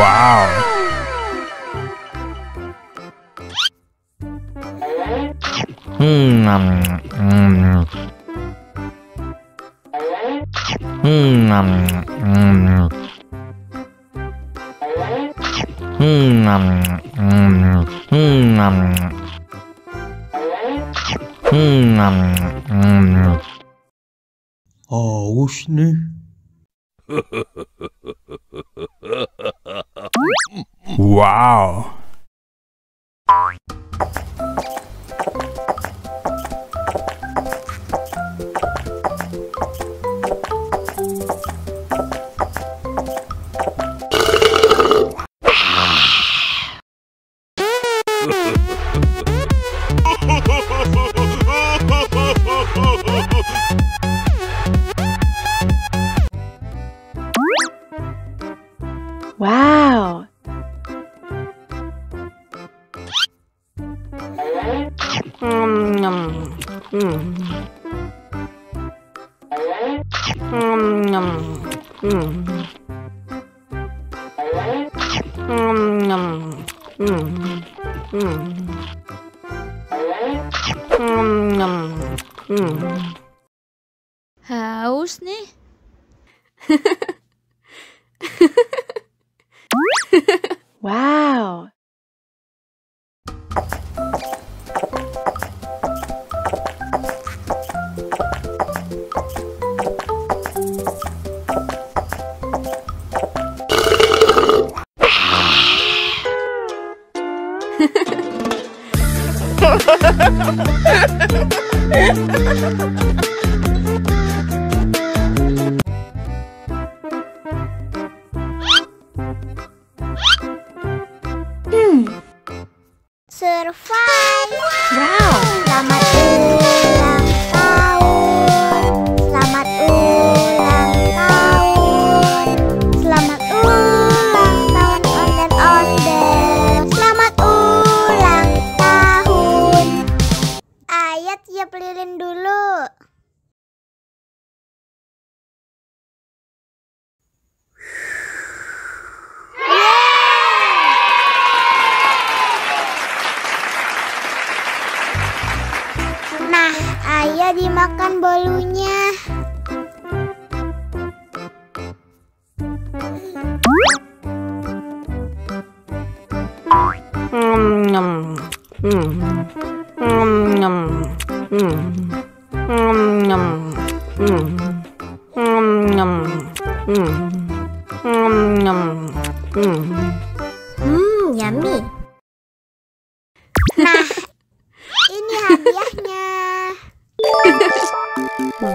Wow. Haus nih. Wow. Wow. Haus nih. Wow. Survive. Wow. Selamat ulang tahun. Selamat ulang tahun. Selamat ulang tahun ondel-ondel. Selamat ulang tahun. Ayat tiup lilin dulu. Nah, ayo dimakan bolunya. Yummy. Nah, ini hadiahnya.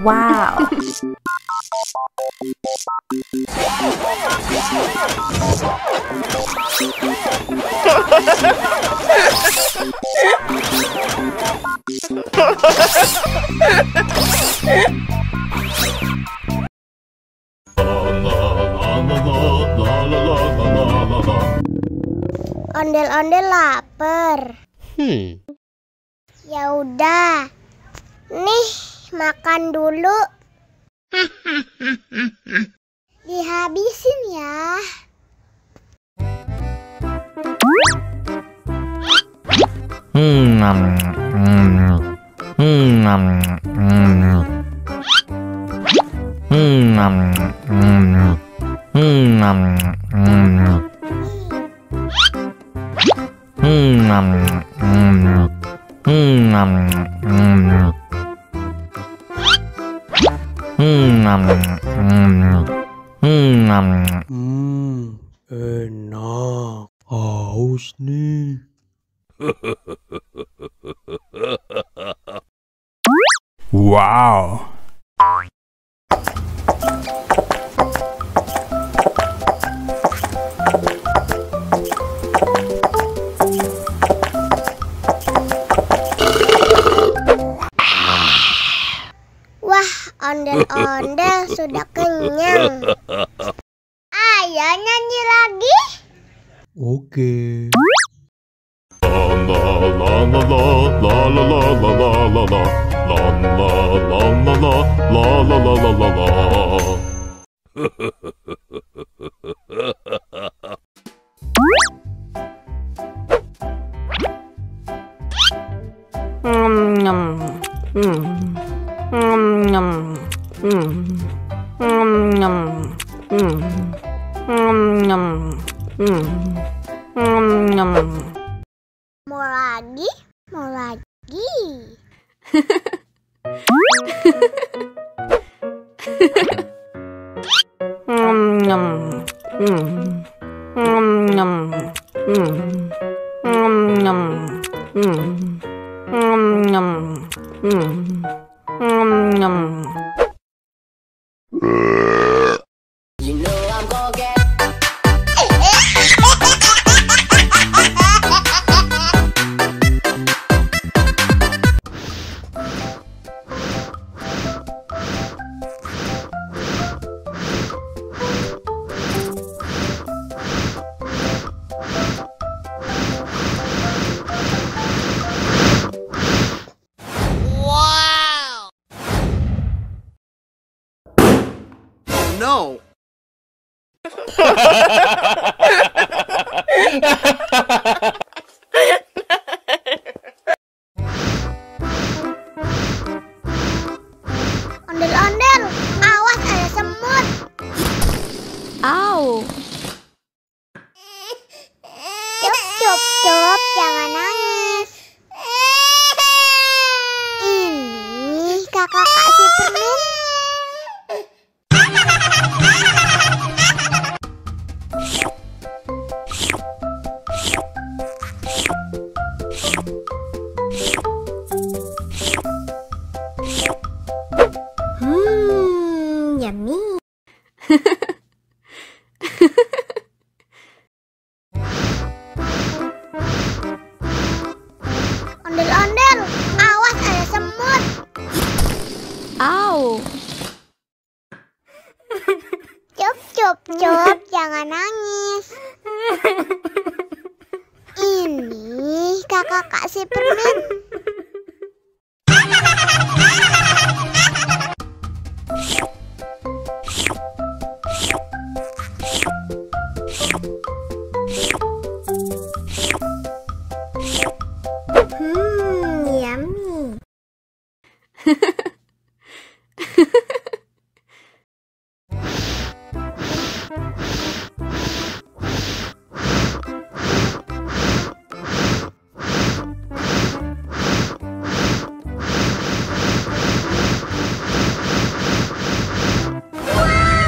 Wow. Ondel-ondel lapar. Ya udah. Nih, makan dulu. Dihabisin ya. Enak. Haus nih. Wow. Wah, ondel-ondel sudah kenyang. Ayo nyanyi lagi. Oke. Mau lagi? Mau lagi? No. Ondel-ondel, awas ada semut. Au. Cup, jangan nangis. Ini kakak kasih permen. Yummy. Ondel-ondel, awas ada semut. Au. Cup, jangan nangis. Ini kakak kasih permen. Yummy.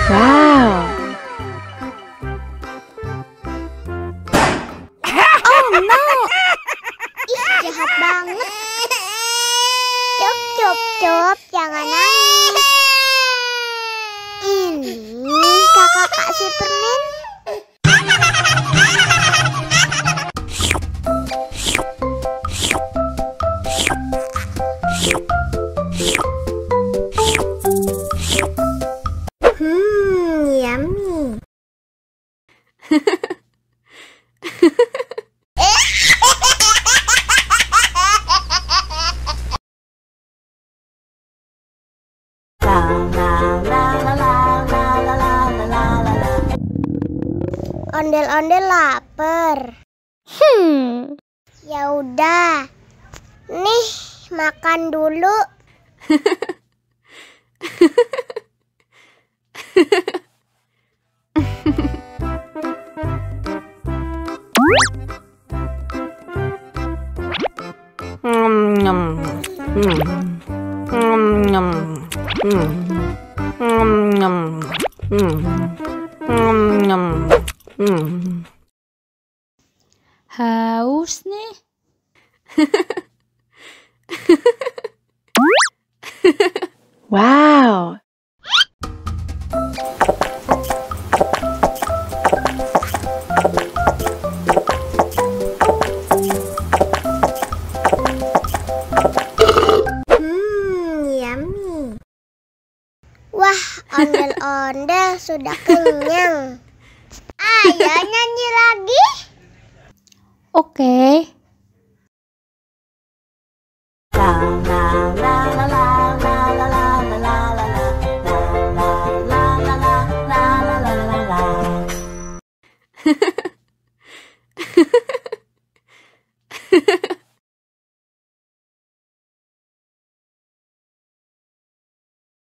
Wow. Oh no. Ih, jahat banget. Cup, jangan nangis. Ini kakak kasih permen. Yummy. Ondel-ondel lapar. Ya udah. Nih, makan dulu. Haus nih. Wow. Yummy. Wah, ondel-ondel sudah kenyang. Ayo nyanyi lagi. Oke. La